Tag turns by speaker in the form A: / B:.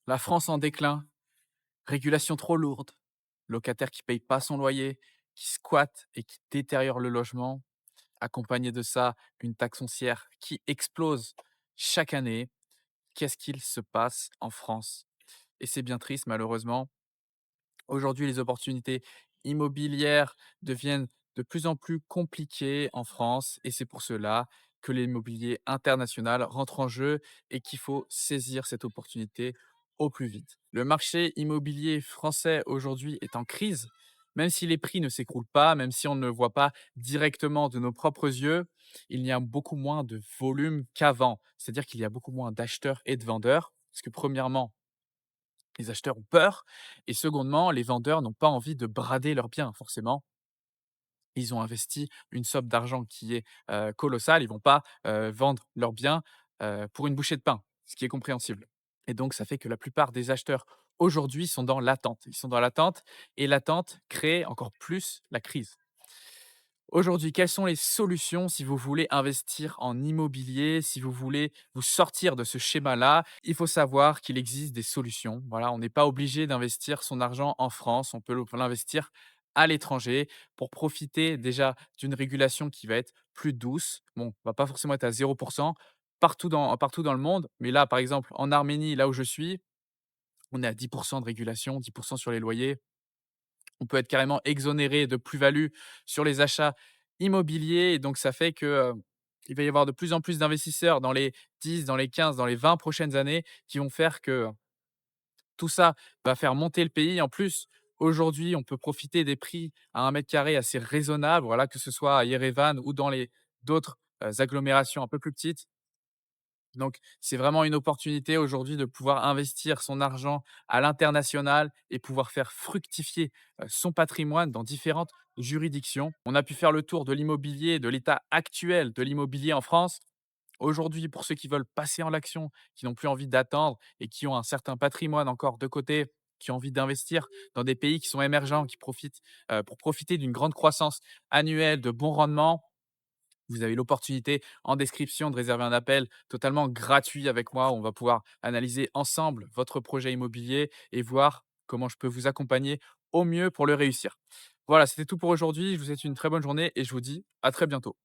A: La France en déclin, régulation trop lourde, locataire qui paye pas son loyer, qui squatte et qui détériore le logement. Accompagné de ça, une taxe foncière qui explose chaque année. Qu'est-ce qu'il se passe en France? Et c'est bien triste malheureusement. Aujourd'hui, les opportunités immobilières deviennent de plus en plus compliquées en France et c'est pour cela que l'immobilier international rentre en jeu et qu'il faut saisir cette opportunité au plus vite. Le marché immobilier français aujourd'hui est en crise, même si les prix ne s'écroulent pas, même si on ne le voit pas directement de nos propres yeux, il y a beaucoup moins de volume qu'avant. C'est-à-dire qu'il y a beaucoup moins d'acheteurs et de vendeurs, parce que premièrement, les acheteurs ont peur et secondement, les vendeurs n'ont pas envie de brader leurs biens forcément. Ils ont investi une somme d'argent qui est, colossale. Ils vont pas, vendre leurs biens, pour une bouchée de pain, ce qui est compréhensible et donc ça fait que la plupart des acheteurs aujourd'hui sont dans l'attente. Ils sont dans l'attente et l'attente crée encore plus la crise. Aujourd'hui, quelles sont les solutions si vous voulez investir en immobilier, si vous voulez vous sortir de ce schéma-là? Il faut savoir qu'il existe des solutions. Voilà, on n'est pas obligé d'investir son argent en France, on peut l'investir à l'étranger pour profiter déjà d'une régulation qui va être plus douce. Bon, on va pas forcément être à 0% partout dans le monde, mais là, par exemple, en Arménie, là où je suis, on est à 10% de régulation, 10% sur les loyers. On peut être carrément exonéré de plus-value sur les achats immobiliers et donc ça fait que, il va y avoir de plus en plus d'investisseurs dans les 10, dans les 15, dans les 20 prochaines années qui vont faire que tout ça va faire monter le pays. En plus, aujourd'hui, on peut profiter des prix à un mètre carré assez raisonnables, voilà, que ce soit à Erevan ou dans les d'autres, agglomérations un peu plus petites. Donc, c'est vraiment une opportunité aujourd'hui de pouvoir investir son argent à l'international et pouvoir faire fructifier son patrimoine dans différentes juridictions. On a pu faire le tour de l'immobilier, de l'état actuel de l'immobilier en France. Aujourd'hui, pour ceux qui veulent passer en l'action, qui n'ont plus envie d'attendre et qui ont un certain patrimoine encore de côté, qui ont envie d'investir dans des pays qui sont émergents, qui profitent pour profiter d'une grande croissance annuelle, de bons rendements, vous avez l'opportunité en description de réserver un appel totalement gratuit avec moi. On va pouvoir analyser ensemble votre projet immobilier et voir comment je peux vous accompagner au mieux pour le réussir. Voilà, c'était tout pour aujourd'hui. Je vous souhaite une très bonne journée et je vous dis à très bientôt.